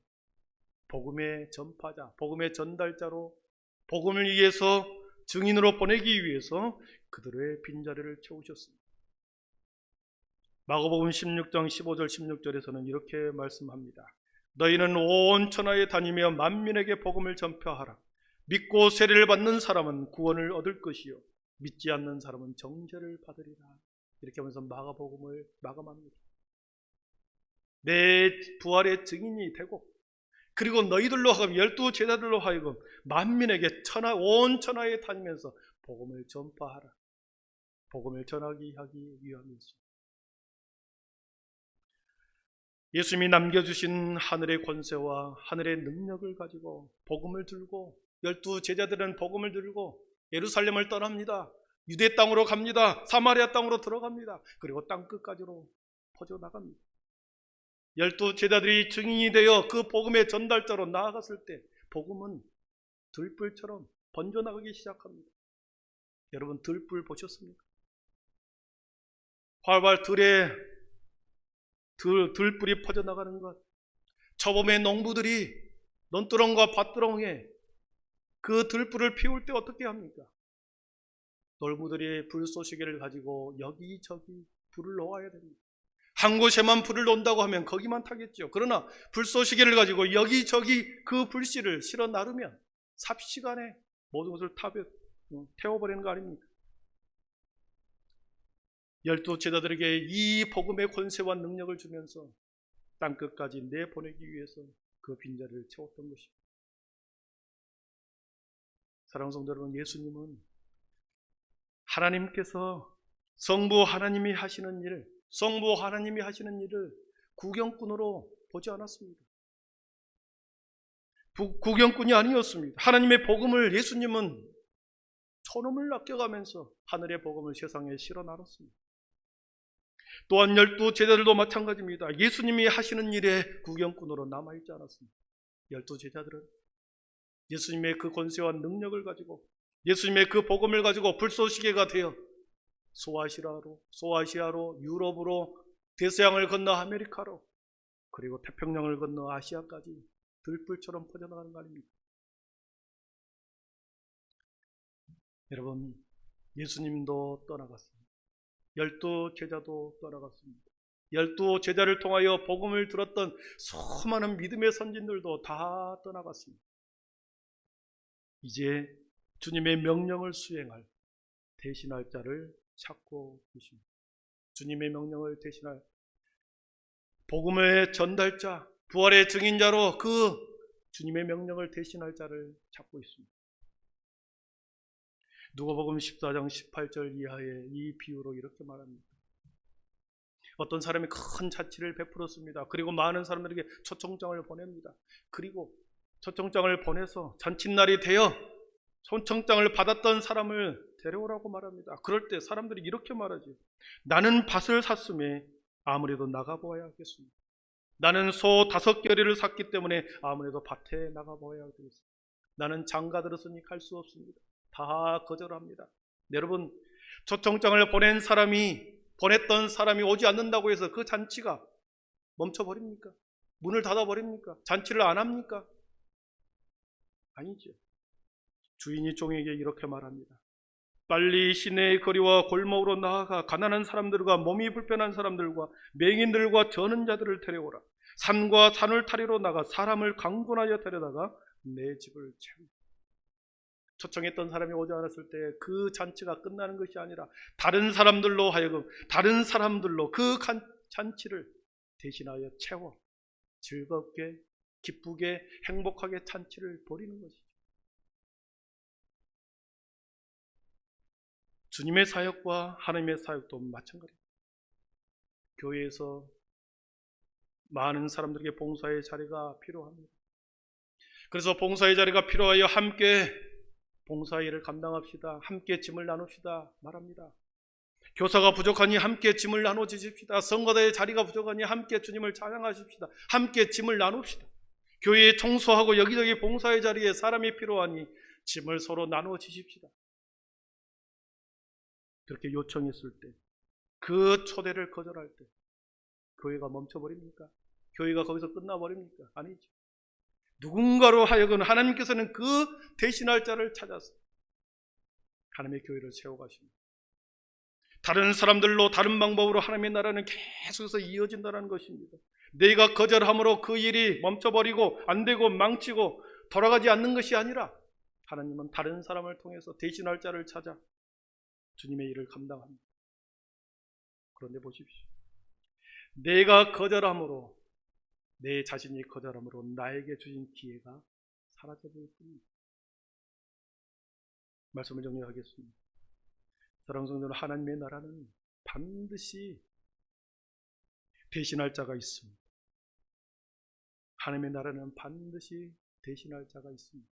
복음의 전파자, 복음의 전달자로 복음을 위해서 증인으로 보내기 위해서 그들의 빈자리를 채우셨습니다. 마가복음 16장 15절 16절에서는 이렇게 말씀합니다. 너희는 온 천하에 다니며 만민에게 복음을 전파하라. 믿고 세례를 받는 사람은 구원을 얻을 것이요 믿지 않는 사람은 정죄를 받으리라. 이렇게 하면서 마가복음을 마감합니다. 내 부활의 증인이 되고 그리고 너희들로 하여금 12 제자들로 하여금 만민에게 온 천하에 다니면서 복음을 전파하라. 복음을 전하기 하기 위함이었습니다. 예수님이 남겨주신 하늘의 권세와 하늘의 능력을 가지고 복음을 들고 12 제자들은 복음을 들고 예루살렘을 떠납니다. 유대 땅으로 갑니다. 사마리아 땅으로 들어갑니다. 그리고 땅끝까지로 퍼져나갑니다. 12 제자들이 증인이 되어 그 복음의 전달자로 나아갔을 때 복음은 들불처럼 번져나가기 시작합니다. 여러분, 들불 보셨습니까? 활활 들불이 퍼져나가는 것. 저봄에 농부들이 논두렁과 밭두렁에 그 들불을 피울 때 어떻게 합니까? 농부들이 불쏘시개를 가지고 여기저기 불을 놓아야 됩니다. 한 곳에만 불을 놓는다고 하면 거기만 타겠죠. 그러나 불쏘시개를 가지고 여기저기 그 불씨를 실어 나르면 삽시간에 모든 것을 태워버리는 거 아닙니까? 12 제자들에게 이 복음의 권세와 능력을 주면서 땅끝까지 내보내기 위해서 그 빈자리를 채웠던 것입니다. 사랑하는 성도 여러분, 예수님은 하나님께서 성부 하나님이 하시는 일을 구경꾼으로 보지 않았습니다. 구경꾼이 아니었습니다. 하나님의 복음을 예수님은 초놈을 아껴가면서 하늘의 복음을 세상에 실어 나눴습니다. 또한 12 제자들도 마찬가지입니다. 예수님이 하시는 일에 구경꾼으로 남아있지 않았습니다. 12 제자들은 예수님의 그 권세와 능력을 가지고 예수님의 그 복음을 가지고 불쏘시개가 되어 소아시아로 유럽으로 대서양을 건너 아메리카로 그리고 태평양을 건너 아시아까지 들불처럼 퍼져나가는 거 아닙니까? 여러분, 예수님도 떠나갔습니다. 12 제자도 떠나갔습니다. 12 제자를 통하여 복음을 들었던 수많은 믿음의 선진들도 다 떠나갔습니다. 이제 주님의 명령을 수행할 대신할 자를 찾고 계십니다. 주님의 명령을 대신할 복음의 전달자, 부활의 증인자로 그 주님의 명령을 대신할 자를 찾고 있습니다. 누가복음 14장 18절 이하의 이 비유로 이렇게 말합니다. 어떤 사람이 큰 잔치를 베풀었습니다. 그리고 많은 사람들에게 초청장을 보냅니다. 그리고 초청장을 보내서 잔칫날이 되어 초청장을 받았던 사람을 데려오라고 말합니다. 그럴 때 사람들이 이렇게 말하죠. 나는 밭을 샀음에 아무래도 나가보아야 하겠습니다. 나는 소 5겨레를 샀기 때문에 아무래도 밭에 나가보아야 하겠습니다. 나는 장가 들었으니 갈 수 없습니다. 다 거절합니다. 여러분, 초청장을 보냈던 사람이 오지 않는다고 해서 그 잔치가 멈춰버립니까? 문을 닫아버립니까? 잔치를 안 합니까? 아니죠. 주인이 종에게 이렇게 말합니다. 빨리 시내의 거리와 골목으로 나아가 가난한 사람들과 몸이 불편한 사람들과 맹인들과 저는 자들을 데려오라. 산과 산울타리로 나가 사람을 강군하여 데려다가 내 집을 채우라. 초청했던 사람이 오지 않았을 때 그 잔치가 끝나는 것이 아니라 다른 사람들로 그 잔치를 대신하여 채워 즐겁게 기쁘게 행복하게 잔치를 벌이는 것이죠. 주님의 사역과 하나님의 사역도 마찬가지입니다. 교회에서 많은 사람들에게 봉사의 자리가 필요합니다. 그래서 봉사의 자리가 필요하여 함께 봉사일을 감당합시다. 함께 짐을 나눕시다 말합니다. 교사가 부족하니 함께 짐을 나눠 주십시다. 성가대의 자리가 부족하니 함께 주님을 찬양하십시다. 함께 짐을 나눕시다. 교회에 청소하고 여기저기 봉사의 자리에 사람이 필요하니 짐을 서로 나누어 주십시다. 그렇게 요청했을 때, 그 초대를 거절할 때 교회가 멈춰버립니까? 교회가 거기서 끝나버립니까? 아니죠. 누군가로 하여금 하나님께서는 그 대신할 자를 찾아서 하나님의 교회를 세워가십니다. 다른 사람들로 다른 방법으로 하나님의 나라는 계속해서 이어진다는 것입니다. 내가 거절함으로 그 일이 멈춰버리고 안되고 망치고 돌아가지 않는 것이 아니라 하나님은 다른 사람을 통해서 대신할 자를 찾아 주님의 일을 감당합니다. 그런데 보십시오. 내가 거절함으로, 내 자신이 거절함으로 나에게 주신 기회가 사라져버릴 뿐입니다. 말씀을 정리하겠습니다. 사랑하는 성도들, 하나님의 나라는 반드시 대신할 자가 있습니다. 하나님의 나라는 반드시 대신할 자가 있습니다.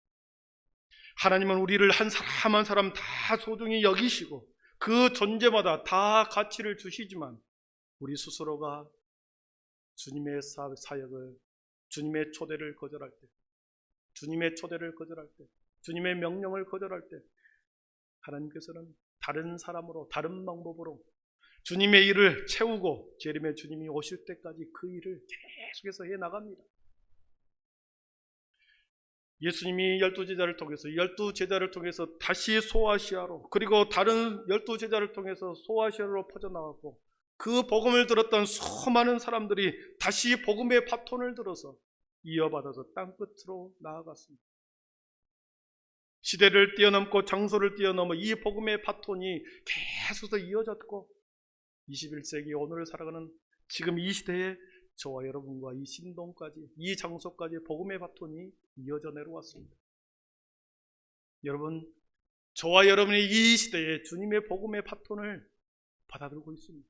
하나님은 우리를 한 사람 한 사람 다 소중히 여기시고 그 존재마다 다 가치를 주시지만 우리 스스로가 주님의 사역을, 주님의 초대를 거절할 때, 주님의 초대를 거절할 때, 주님의 명령을 거절할 때 하나님께서는 다른 사람으로, 다른 방법으로 주님의 일을 채우고 재림의 주님이 오실 때까지 그 일을 계속해서 해나갑니다. 예수님이 12제자를 통해서 12제자를 통해서 다시 소아시아로, 그리고 다른 12제자를 통해서 소아시아로 퍼져나갔고 그 복음을 들었던 수많은 사람들이 다시 복음의 바톤을 들어서 이어받아서 땅끝으로 나아갔습니다. 시대를 뛰어넘고 장소를 뛰어넘어 이 복음의 바톤이 계속해서 이어졌고 21세기 오늘을 살아가는 지금 이 시대에 저와 여러분과 이 신동까지, 이 장소까지 복음의 바톤이 이어져 내려왔습니다. 여러분, 저와 여러분이 이 시대에 주님의 복음의 바톤을 받아들고 있습니다.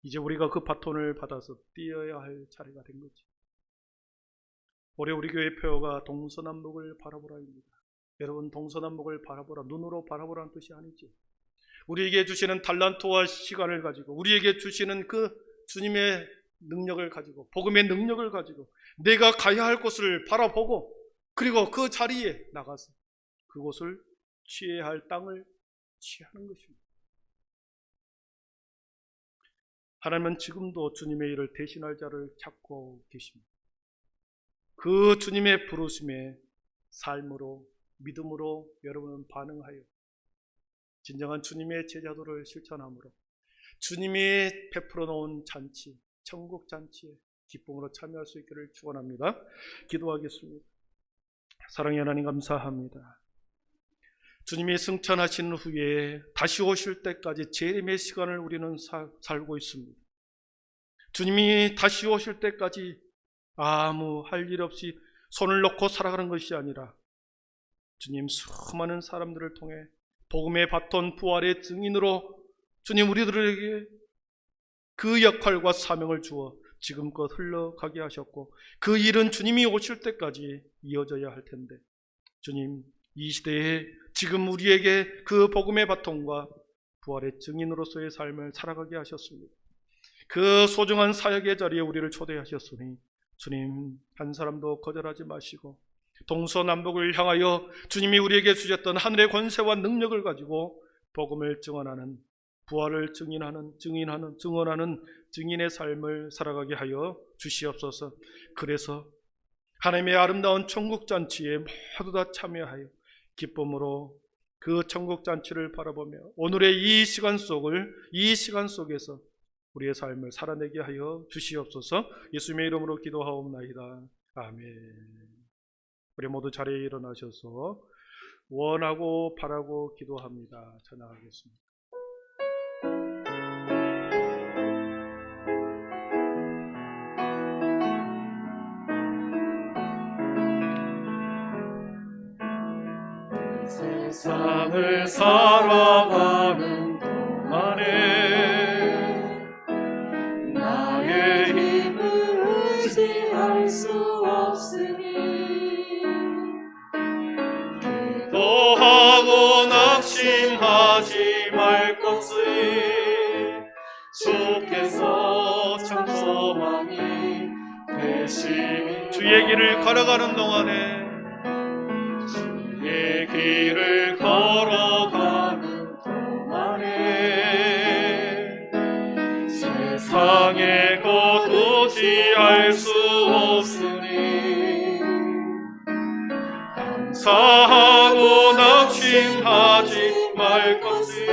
이제 우리가 그 바톤을 받아서 뛰어야 할 차례가 된 거지. 올해 우리 교회 표어가 동서남북을 바라보라입니다. 여러분, 동서남북을 바라보라, 눈으로 바라보라는 뜻이 아니죠. 우리에게 주시는 달란트와 시간을 가지고, 우리에게 주시는 그 주님의 능력을 가지고, 복음의 능력을 가지고 내가 가야 할 곳을 바라보고, 그리고 그 자리에 나가서 그곳을 취해야 할 땅을 취하는 것입니다. 하나님은 지금도 주님의 일을 대신할 자를 찾고 계십니다. 그 주님의 부르심에 삶으로, 믿음으로 여러분은 반응하여 진정한 주님의 제자도를 실천함으로 주님이 베풀어 놓은 잔치, 천국 잔치에 기쁨으로 참여할 수 있기를 축원합니다. 기도하겠습니다. 사랑의 하나님, 감사합니다. 주님이 승천하신 후에 다시 오실 때까지 재림의 시간을 우리는 살고 있습니다. 주님이 다시 오실 때까지 아무 할 일 없이 손을 놓고 살아가는 것이 아니라 주님, 수많은 사람들을 통해 복음의 바톤, 부활의 증인으로 주님 우리들에게 그 역할과 사명을 주어 지금껏 흘러가게 하셨고 그 일은 주님이 오실 때까지 이어져야 할 텐데, 주님, 이 시대에 지금 우리에게 그 복음의 바톤과 부활의 증인으로서의 삶을 살아가게 하셨습니다. 그 소중한 사역의 자리에 우리를 초대하셨으니 주님, 한 사람도 거절하지 마시고 동서남북을 향하여 주님이 우리에게 주셨던 하늘의 권세와 능력을 가지고 복음을 증언하는, 부활을 증언하는 증인의 삶을 살아가게 하여 주시옵소서. 그래서 하나님의 아름다운 천국잔치에 모두 다 참여하여 기쁨으로 그 천국잔치를 바라보며 오늘의 이 시간 속에서 우리의 삶을 살아내게 하여 주시옵소서. 예수님의 이름으로 기도하옵나이다. 아멘. 우리 모두 자리에 일어나셔서 원하고 바라고 기도합니다. 찬양하겠습니다. 세상을 살아가는 동안에 나의 힘을 의지할 수 없으니 기도하고 낙심하지 말 것을 주께서 참소망이 되시니 주의 길을 걸어가는 동안에 주의 길을 걸어가는 동안에 세상에 거두지 알 수 없으니 감사하고 낙심하지 말 것을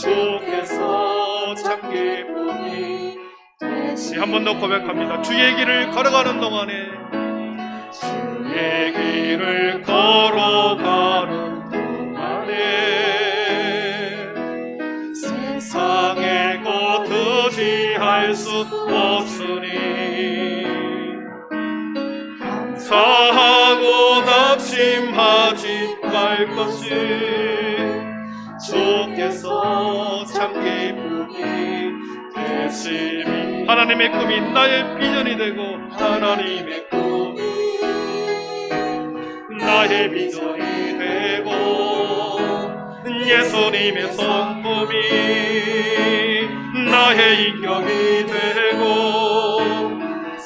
주께서 참 기쁨이 되시니 한 번 더 고백합니다. 주의 길을 걸어가는 동안에 주의 길을 걸어가는 동안에 세상에 거두지 할 수 없으니 감사하고 낙심하지 갈 것이 주께서 참 기쁨이 되시니 하나님의 꿈이 나의 비전이 되고 하나님의 꿈이 나의 비전이 되고 예수님의 성품이 나의 인격이 되고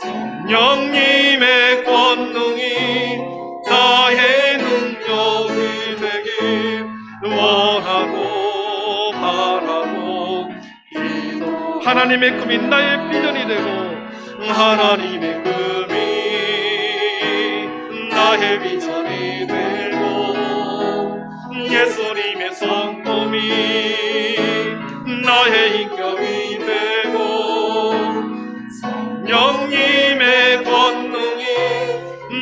성령님의 권능이 나의 능력이 되길 원하고 바라고 기도 하나님의 꿈이 나의 비전이 되고 하나님의 꿈이 나의 비전이 되고 예수님의 성품이 나의 인격이 되고 성령님의 권능이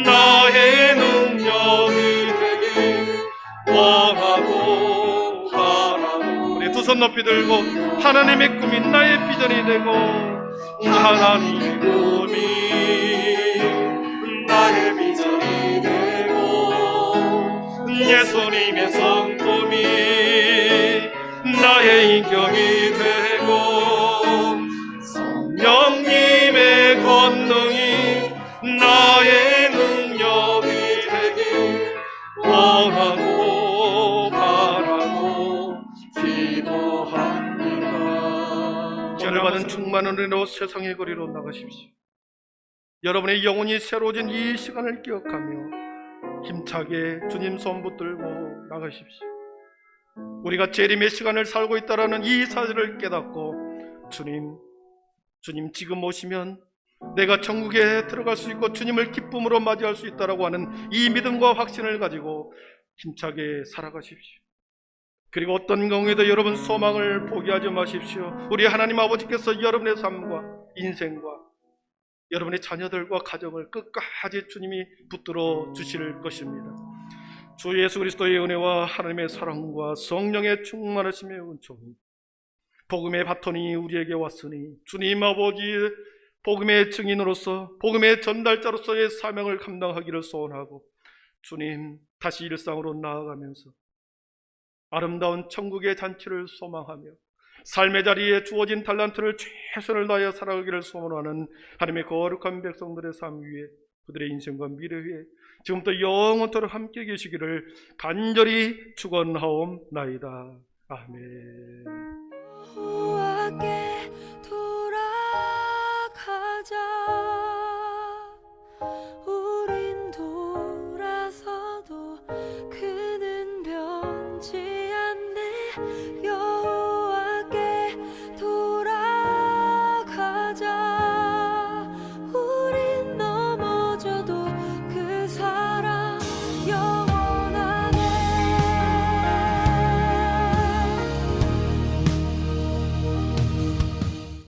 나의 능력이 되길 원하고 바라고 우리 두 손 높이 들고 하나님의 꿈이 나의 비전이 되고 하나님의 꿈이 나의 비전이 되고 예수님의 성품이 나의 인격이 되고 성령님의 권능이 나의 능력이 되길 원하고 바라고 기도합니다. 죄를 받은 충만한 은혜로 세상의 거리로 나가십시오. 여러분의 영혼이 새로워진 이 시간을 기억하며 힘차게 주님 손 붙들고 나가십시오. 우리가 재림의 시간을 살고 있다는 이 사실을 깨닫고 주님 지금 오시면 내가 천국에 들어갈 수 있고 주님을 기쁨으로 맞이할 수 있다라고 하는 이 믿음과 확신을 가지고 힘차게 살아가십시오. 그리고 어떤 경우에도 여러분 소망을 포기하지 마십시오. 우리 하나님 아버지께서 여러분의 삶과 인생과 여러분의 자녀들과 가정을 끝까지 주님이 붙들어 주실 것입니다. 주 예수 그리스도의 은혜와 하나님의 사랑과 성령의 충만하심의 은총이 복음의 바톤이 우리에게 왔으니 주님 아버지의 복음의 증인으로서 복음의 전달자로서의 사명을 감당하기를 소원하고 주님 다시 일상으로 나아가면서 아름다운 천국의 잔치를 소망하며 삶의 자리에 주어진 달란트를 최선을 다하여 살아가기를 소원하는 하나님의 거룩한 백성들의 삶 위에 그들의 인생과 미래 위에 지금부터 영원토록 함께 계시기를 간절히 축원하옵나이다. 아멘. 여호와께 돌아가자.